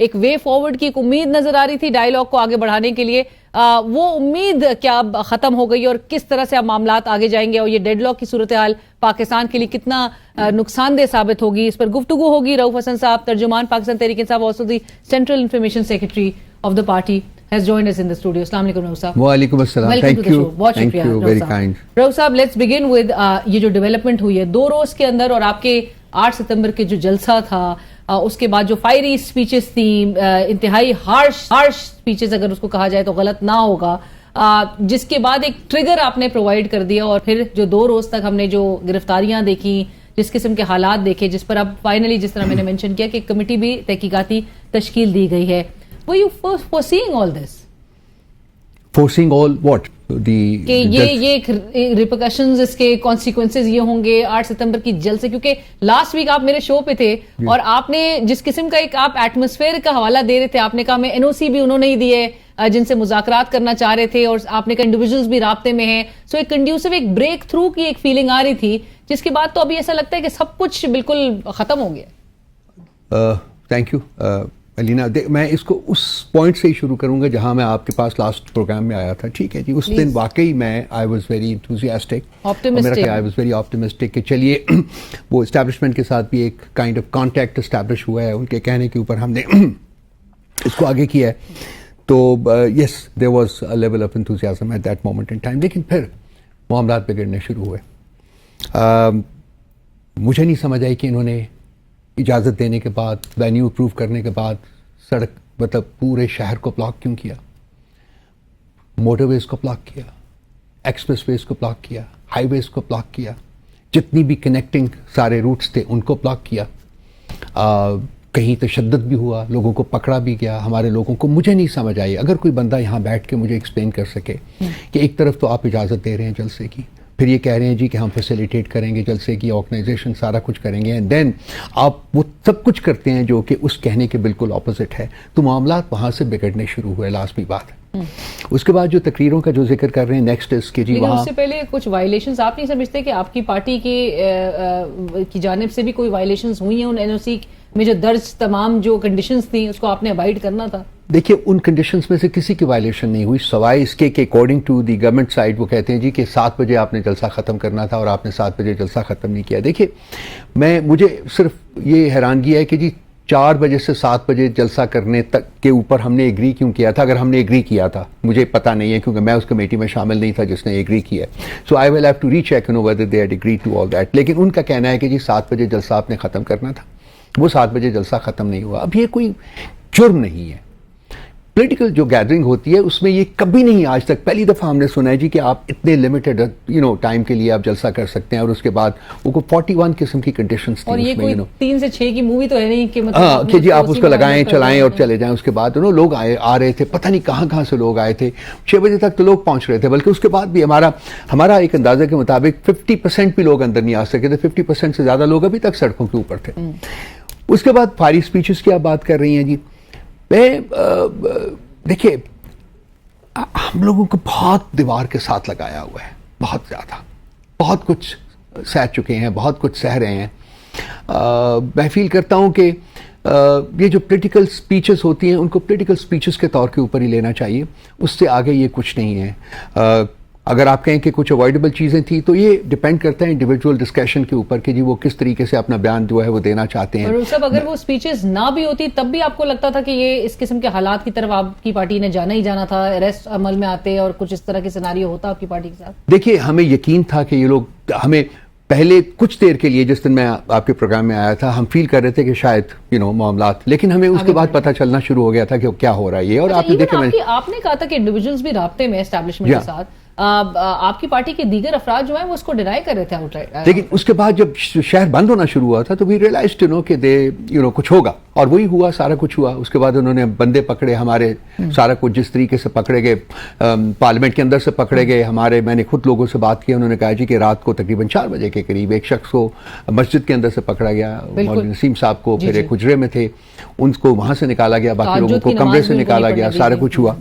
ایک way forward کی ایک امید نظر آ رہی تھی ڈائیلاگ کو آگے بڑھانے کے لیے. وہ امید کیا اب ختم ہو گئی اور کس طرح سے اب معاملات آگے جائیں گے اور یہ ڈیڈ لاک کی صورتحال پاکستان کے لیے کتنا نقصان دہ ثابت ہوگی, اس پر گفتگو ہوگی. رؤف حسن صاحب, ترجمان Pakistan Tehreek Insaf, also the central information secretary of the party, has joined us in the studio. Assalamu alaikum Rauf صاحب. وعلیکم السلام. Welcome to the show. بہت Thank شکریہ you, Rauf very صاحب. kind. Rauf صاحب, let's begin with یہ جو ڈیولپمنٹ ہوئی ہے 2 روز کے اندر, اور آپ کے 8 ستمبر کے جو جلسہ تھا, اس کے بعد جو فائری سپیچز تھیں, انتہائی ہارش سپیچز اگر اس کو کہا جائے تو غلط نہ ہوگا, جس کے بعد ایک ٹریگر آپ نے پرووائڈ کر دیا, اور پھر جو 2 روز تک ہم نے جو گرفتاریاں دیکھی, جس قسم کے حالات دیکھے, جس پر اب فائنلی جس طرح میں نے مینشن کیا کہ ایک کمیٹی بھی تحقیقاتی تشکیل دی گئی ہے. Were you foreseeing all this? Foreseeing all what? کہ یہ ریپرکشنز, اس کے کانسیکوینسز یہ ہوں گے 8 ستمبر کی جلسے, کیونکہ لاسٹ ویک آپ میرے شو پہ تھے اور آپ نے جس قسم کا ایک آپ ایٹماسفیئر کا حوالہ دے رہے تھے, آپ نے کہا میں NOC بھی انہوں نے ہی دیے جن سے مذاکرات کرنا چاہ رہے تھے, اور آپ نے کہا انڈیویجولز بھی رابطے میں ہیں. سو ایک کنڈیوسو, ایک بریک تھرو کی ایک فیلنگ آ رہی تھی, جس کے بعد تو ابھی ایسا لگتا ہے کہ سب کچھ بالکل ختم ہو گیا. تھینک یو علینا. میں اس کو اس پوائنٹ سے ہی شروع کروں گا جہاں میں آپ کے پاس لاسٹ پروگرام میں آیا تھا. ٹھیک ہے جی, اس دن واقعی میں I was very enthusiastic, I was very optimistic کہ چلیے وہ اسٹیبلشمنٹ کے ساتھ بھی ایک کائنڈ آف کانٹیکٹ اسٹیبلش ہوا ہے, ان کے کہنے کے اوپر ہم نے اس کو آگے کیا ہے. تو yes, there was a level of enthusiasm at that moment in time. لیکن پھر معاملات بگڑنے شروع ہوئے. مجھے نہیں سمجھ آئی کہ انہوں نے اجازت دینے کے بعد, وینیو اپروو کرنے کے بعد سڑک مطلب پورے شہر کو بلاک کیوں کیا, موٹر ویز کو بلاک کیا, ایکسپریس ویز کو بلاک کیا, ہائی ویز کو بلاک کیا, جتنی بھی کنیکٹنگ سارے روٹس تھے ان کو بلاک کیا. کہیں تشدد بھی ہوا, لوگوں کو پکڑا بھی گیا, ہمارے لوگوں کو. مجھے نہیں سمجھ آئی, اگر کوئی بندہ یہاں بیٹھ کے مجھے ایکسپلین کر سکے کہ ایک طرف تو آپ اجازت دے رہے ہیں جلسے کی, پھر یہ کہہ رہے ہیں جی کہ ہم فیسیلیٹیٹ کریں گے جلسے کی, آرگنائزیشن سارا کچھ کریں گے, اینڈ دین آپ وہ سب کچھ کرتے ہیں جو کہ اس کہنے کے بالکل اپوزٹ ہے. تو معاملات وہاں سے بگڑنے شروع ہوئے. لازمی بات ہے. اس کے بعد جو تقریروں کا جو ذکر کر رہے ہیں نیکسٹ اس کے جی وہاں, اس سے پہلے کچھ وائلیشنز آپ نہیں سمجھتے کہ آپ کی پارٹی کی جانب سے بھی کوئی وائلیشنز ہوئی ہیں ان NOC میں جو درج تمام جو کنڈیشنز تھیں اس کو آپ نے ابائڈ کرنا تھا؟ دیکھیے, ان کنڈیشنز میں سے کسی کی وائلیشن نہیں ہوئی, سوائے اس کے کہ according to the government side وہ کہتے ہیں جی کہ 7 بجے آپ نے جلسہ ختم کرنا تھا اور آپ نے 7 بجے جلسہ ختم نہیں کیا. دیکھیے, مجھے صرف یہ حیرانگی ہے کہ جی 4 بجے سے 7 بجے جلسہ کرنے تک کے اوپر ہم نے ایگری کیوں کیا تھا. اگر ہم نے ایگری کیا تھا, مجھے پتہ نہیں ہے کیونکہ میں اس کمیٹی میں شامل نہیں تھا جس نے ایگری کیا. So I will have to recheck whether they had agreed to all that. لیکن ان کا کہنا ہے کہ جی 7 بجے جلسہ آپ نے ختم کرنا تھا, وہ 7 بجے جلسہ ختم نہیں ہوا. اب یہ کوئی جرم نہیں ہے. پولیٹیکل جو گیدرنگ ہوتی ہے اس میں یہ کبھی نہیں آج تک پہلی دفعہ ہم نے سنا ہے جی کہ آپ اتنے لمیٹڈ ٹائم کے لیے آپ جلسہ کر سکتے ہیں, اور اس کے بعد وہ کو 41 قسم کی کنڈیشنز تھیں. اور یہ کوئی 3 سے 6 کی مووی تو ہے نہیں کہ مطلب کہ جی آپ اس کو لگائیں چلائیں اور چلے جائیں. اس کے بعد لوگ آ رہے تھے, پتہ نہیں کہاں سے لوگ آئے تھے. 6 بجے تک تو لوگ پہنچ رہے تھے, بلکہ اس کے بعد بھی ہمارا ایک اندازے کے مطابق 50% بھی لوگ اندر نہیں آ سکے تھے. 50% سے زیادہ لوگ ابھی تک سڑکوں کے اوپر تھے. اس کے بعد فائری سپیچز کی آپ بات کر رہی ہیں جی. دیکھیے, ہم لوگوں کو بہت دیوار کے ساتھ لگایا ہوا ہے, بہت زیادہ, بہت کچھ سہ چکے ہیں, بہت کچھ سہ رہے ہیں. میں فیل کرتا ہوں کہ یہ جو پولیٹیکل سپیچز ہوتی ہیں ان کو پولیٹیکل سپیچز کے طور کے اوپر ہی لینا چاہیے, اس سے آگے یہ کچھ نہیں ہے. اگر آپ کہیں کہ کچھ اوائڈیبل چیزیں تھیں تو یہ ڈیپینڈ کرتا ہے انڈیویجول ڈسکشن کے اوپر کہ جی وہ کس طریقے سے اپنا بیان جو ہے وہ دینا چاہتے ہیں. اور سب اگر وہ سپیچز نہ بھی ہوتی تب بھی آپ کو لگتا تھا کہ یہ اس قسم کے حالات کی طرف آپ کی پارٹی نے جانا ہی جانا تھا, اریسٹ عمل میں آتے اور کچھ اس طرح کے سیناریو ہوتا آپ کی پارٹی کے ساتھ؟ دیکھیے, ہمیں یقین تھا کہ یہ لوگ, ہمیں پہلے کچھ دیر کے لیے جس دن میں آپ کے پروگرام میں آیا تھا ہم فیل کر رہے تھے کہ شاید معاملات, لیکن ہمیں اس کے بعد پتہ چلنا شروع ہو گیا تھا کہ کیا ہو رہا ہے یہ. اور آپ نے دیکھا, آپ نے کہا تھا کہ انڈیویجولز بھی رابطے میں اسٹیبلشمنٹ کے ساتھ, آپ کی پارٹی کے دیگر افراد جو ہیں وہ اس کو ڈینائی کر رہے تھے آؤٹ رائٹ. لیکن اس کے بعد جب شہر بند ہونا شروع ہوا تھا تو وی ریئلائزڈ کہ کچھ ہوگا, اور وہی ہوا, سارا کچھ ہوا. اس کے بعد انہوں نے بندے پکڑے ہمارے, سارا کچھ جس طریقے سے پکڑے گئے, پارلیمنٹ کے اندر سے پکڑے گئے ہمارے. میں نے خود لوگوں سے بات کی, انہوں نے کہا جی کہ رات کو تقریباً 4 بجے کے قریب ایک شخص کو مسجد کے اندر سے پکڑا گیا, مولوی نسیم صاحب کو, پھر ایک حجرے میں تھے ان کو وہاں سے نکالا گیا, باقی لوگوں کو کمرے سے نکالا گیا, سارا کچھ ہوا.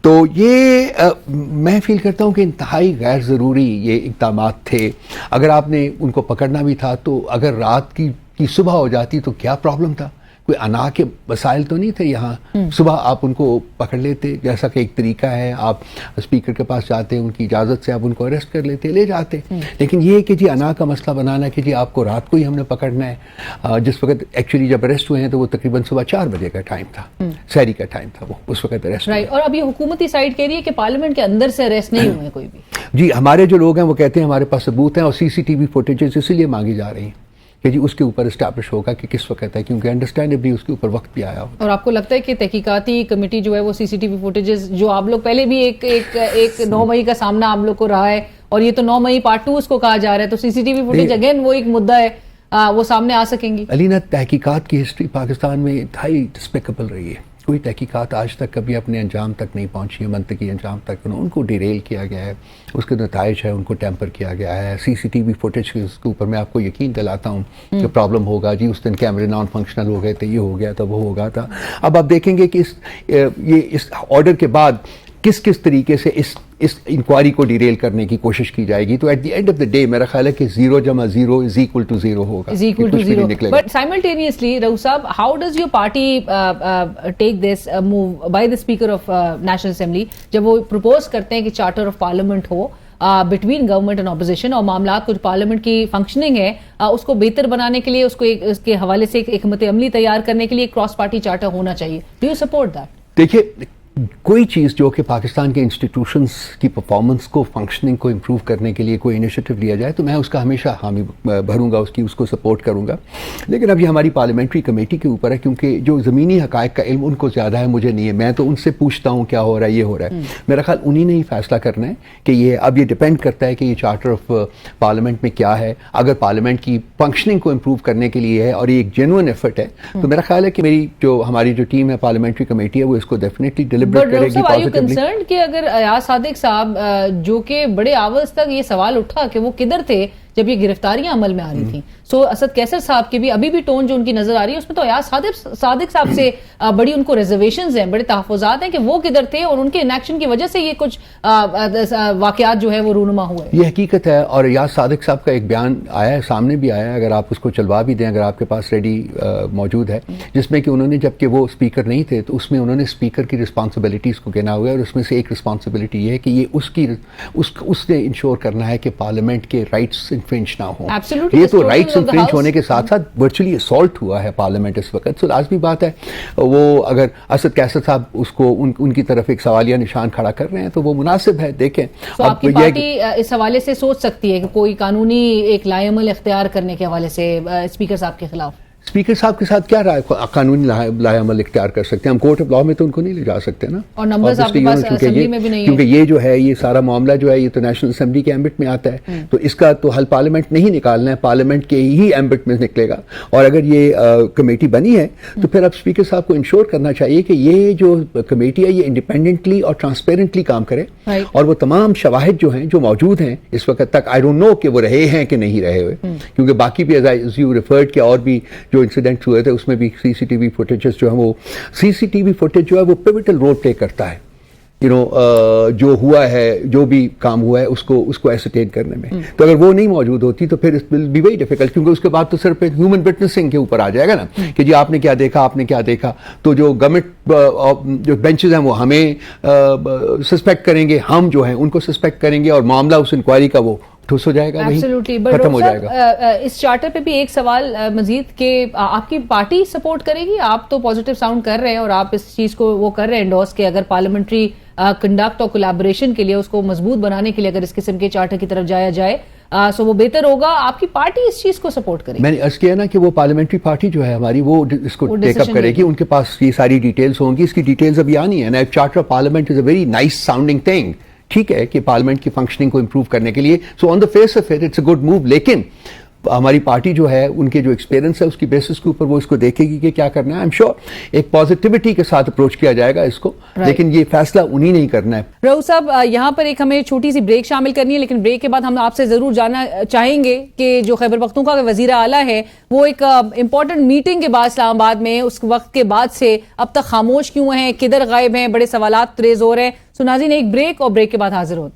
تو یہ میں فیل کرتا ہوں کہ انتہائی غیر ضروری یہ اقدامات تھے. اگر آپ نے ان کو پکڑنا بھی تھا تو اگر رات کی صبح ہو جاتی تو کیا پرابلم تھا, کوئی انا کے مسائل تو نہیں تھے یہاں. صبح آپ ان کو پکڑ لیتے, جیسا کہ ایک طریقہ ہے, آپ اسپیکر کے پاس جاتے, ان کی اجازت سے آپ ان کو اریسٹ کر لیتے, لے جاتے. لیکن یہ کہ جی انا کا مسئلہ بنانا کہ جی آپ کو رات کو ہی ہم نے پکڑنا ہے, جس وقت ایکچولی جب اریسٹ ہوئے ہیں تو وہ تقریباً صبح 4 بجے کا ٹائم تھا, سحری کا ٹائم تھا, وہ اس وقت اریسٹ ہوئے. اور اب یہ حکومتی سائٹ کہہ رہی ہے کہ پارلیمنٹ کے اندر سے اریسٹ نہیں ہوئے کوئی بھی. جی ہمارے جو لوگ ہیں وہ کہتے ہیں ہمارے پاس ثبوت ہیں, اور سی سی ٹی وی فوٹیجز اسی لیے مانگی جا رہی ہیں کہ جی اس کے اوپر اسٹیبلش ہوگا کہ کس وقت ہے, کیونکہ انڈرسٹینڈیبلی اس کے اوپر وقت بھی آیا ہوگا. اور آپ کو لگتا ہے کہ تحقیقاتی کمیٹی جو ہے وہ سی سی ٹی وی فوٹیجز جو آپ لوگ پہلے بھی ایک 9 مئی کا سامنا آپ لوگ کو رہا ہے, اور یہ تو 9 مئی پارٹ 2 اس کو کہا جا رہا ہے, تو C C T V footage again وہ ایک مدعا ہے, وہ سامنے آ سکیں گی؟ علینا تحقیقات کی ہسٹری پاکستان میں انتہائی ڈسپیکیبل رہی ہے. کوئی تحقیقات آج تک کبھی اپنے انجام تک نہیں پہنچی ہے, منطقی انجام تک. ان کو ڈیریل کیا گیا ہے, اس کے نتائج ہے ان کو ٹیمپر کیا گیا ہے. سی سی ٹی وی فوٹیج کے اوپر میں آپ کو یقین دلاتا ہوں کہ پرابلم ہوگا, جی اس دن کیمرے نان فنکشنل ہو گئے تھے, یہ ہو گیا تھا, وہ ہو گیا تھا. اب آپ دیکھیں گے کہ اس آرڈر کے بعد کس طریقے سے اس انکوائری کو ڈیریل کرنے کی کوشش کی جائے گی. تو at the end of the day میرا خیال ہے کہ 0 + 0 = 0 ہوگا, But simultaneously, Rauf Saab, how does your party take this move by the Speaker of National Assembly جب وہ propose کرتے ہیں کہ charter of parliament who between government and opposition, اور معاملات کچھ پارلیمنٹ کی فنکشننگ ہے اس کو بہتر بنانے کے لیے, اس کو اس کے حوالے سے ایک حکمت عملی تیار کرنے کے لیے ایک کراس پارٹی چارٹر ہونا چاہیے. Do you support that? دیکھیے کوئی چیز جو کہ پاکستان کے انسٹیٹیوشنز کی پرفارمنس کو, فنکشننگ کو امپروو کرنے کے لیے کوئی انیشیٹو لیا جائے تو میں اس کا ہمیشہ حامی بھروں گا, اس کو سپورٹ کروں گا. لیکن اب یہ ہماری پارلیمنٹری کمیٹی کے اوپر ہے, کیونکہ جو زمینی حقائق کا علم ان کو زیادہ ہے, مجھے نہیں ہے. میں تو ان سے پوچھتا ہوں کیا ہو رہا ہے, یہ ہو رہا ہے. میرا خیال انہی نے ہی فیصلہ کرنا ہے کہ یہ اب یہ ڈپینڈ کرتا ہے کہ یہ چارٹر آف پارلیمنٹ میں کیا ہے. اگر پارلیمنٹ کی فنکشننگ کو امپروو کرنے کے لیے ہے اور یہ ایک جینوئن ایفرٹ ہے, تو میرا خیال ہے کہ ہماری جو ٹیم ہے پارلیمنٹری کمیٹی ہے وہ اس کو ڈیفینیٹلی ڈیلیبریٹ کرے گی. کنسرنڈ کہ اگر ایاز صادق صاحب جو کہ بڑے آواز تک یہ سوال اٹھا کہ وہ کدھر تھے جب یہ گرفتاریاں عمل میں آ رہی تھیں, سو اسد کیسر صاحب کی بھی ابھی بھی ٹون جو ان کی نظر آ رہی ہے اس میں تو ایاز صادق صاحب سے بڑی ان کو ریزرویشنز ہیں, بڑے تحفظات ہیں کہ وہ کدھر تھے, اور ان کے انیکشن کی وجہ سے یہ کچھ واقعات جو ہے وہ رونما ہوئے. یہ حقیقت ہے, اور ایاز صادق صاحب کا ایک بیان آیا ہے, سامنے بھی آیا ہے, اگر آپ اس کو چلوا بھی دیں, اگر آپ کے پاس ریڈی موجود ہے, جس میں کہ انہوں نے جب کہ وہ اسپیکر نہیں تھے تو اس میں انہوں نے اسپیکر کی رسپانسبلٹیز کو گنا ہوا ہے, اور اس میں سے ایک رسپانسبلٹی یہ ہے کہ یہ اس نے انشور کرنا ہے کہ پارلیمنٹ کے رائٹس انفرنج نہ ہو. یہ تو رائٹس انفرنج ہونے کے ساتھ ساتھ ورچولی اسالٹ ہوا ہے پارلیمنٹ اس وقت. سو لازمی بات ہے وہ اگر اسد کیسر صاحب اس کو ان کی طرف ایک سوالیہ نشان کھڑا کر رہے ہیں تو وہ مناسب ہے. دیکھیں آپ کی پارٹی اس حوالے سے سوچ سکتی ہے کہ کوئی قانونی ایک لائے عمل اختیار کرنے کے حوالے سے اسپیکر صاحب کے خلاف اسپیکر صاحب کے ساتھ کیا قانونی لائے عمل اختیار کر سکتے ہیں؟ ہم کورٹ آف لا میں تو ان کو نہیں لے جا سکتے نا, اور نمبرز آپ کے پاس اسمبلی میں بھی نہیں ہے, کیونکہ یہ جو ہے یہ سارا معاملہ جو ہے یہ تو نیشنل اسمبلی کے ایمبٹ میں آتا ہے, تو اس کا تو حل پارلیمنٹ نہیں نکالنا ہے, پارلیمنٹ کے ہی ایمبٹ میں نکلے گا. اور اگر یہ کمیٹی بنی ہے تو پھر اب اسپیکر صاحب کو انشور کرنا چاہیے کہ یہ جو کمیٹی ہے یہ انڈیپینڈنٹلی اور ٹرانسپیرنٹلی کام کرے, اور وہ تمام شواہد جو ہیں جو موجود ہیں اس وقت تک, آئی ڈونٹ نو کہ وہ رہے ہیں کہ نہیں رہے ہوئے, کیونکہ باقی بھی ایز یو ریفرڈ کے اور بھی جو انسیڈنٹس ہوئے تھے اس میں بھی سی سی ٹی وی فوٹیجز جو ہے وہ سی سی ٹی وی فوٹیج جو ہے وہ پیوٹل رول پلے کرتا ہے, جو ہوا ہے, جو بھی کام ہوا ہے اس کو ایسرٹین کرنے میں. تو اگر وہ نہیں موجود ہوتی تو پھر it will be very difficult, کیونکہ اس کے بعد تو صرف ہیومن وٹنسنگ کے اوپر آ جائے گا نا کہ جی آپ نے کیا دیکھا, آپ نے کیا دیکھا. تو جو گورنمنٹ جو بینچز ہیں وہ ہمیں سسپیکٹ کریں گے, ہم جو ہیں ان کو سسپیکٹ کریں گے, اور معاملہ اس انکوائری کا وہ ٹھوس ہو جائے گا, ختم ہو جائے گا. اس چارٹر پہ بھی ایک سوال مزید کہ آپ کی پارٹی سپورٹ کرے گی؟ آپ تو پازیٹیو ساؤنڈ کر رہے ہیں اور آپ اس چیز کو وہ کر رہے ہیں انڈورس کہ اگر پارلیمنٹری کنڈکٹ اور کولیبوریشن کے لیے, اس کو مضبوط بنانے کے لیے اگر اس قسم کے چارٹر کی طرف جایا جائے سو وہ بہتر ہوگا. آپ کی پارٹی اس چیز کو سپورٹ کرے گی؟ میں نے عرض کیا نا کہ وہ پارلیمنٹری پارٹی جو ہے ہماری وہ اس کو ٹیک اپ کرے گی, ان کے پاس یہ ساری ڈیٹیلز ہوں گی. اس کی ڈیٹیلز ابھی آنی ہے نا. Charter of parliament is a very nice sounding thing, ٹھیک ہے, کہ پارلیمنٹ کی فنکشننگ کو امپروو کرنے کے لیے, so on the face of it it's a good move. لیکن ہماری پارٹی جو ہے ان کے جو ایکسپیرینس ہے اس کی بیسس کے اوپر وہ اس کو دیکھے گی کہ کیا کرنا ہے. آئی ایم شیور ایک پازیٹیوٹی کے ساتھ اپروچ کیا جائے گا اس کو, لیکن یہ فیصلہ انہی نہیں کرنا ہے. رؤوف صاحب یہاں پر ایک ہمیں چھوٹی سی بریک شامل کرنی ہے, لیکن بریک کے بعد ہم آپ سے ضرور جاننا چاہیں گے کہ جو خیبر پختونخوا کا وزیر اعلیٰ ہے وہ ایک امپورٹنٹ میٹنگ کے بعد اسلام آباد میں, اس وقت کے بعد سے اب تک خاموش کیوں ہیں, کدھر غائب ہیں, بڑے سوالات ریز ہو رہے ہیں. سو ناظرین ایک بریک, اور بریک کے بعد حاضر ہوتے ہیں.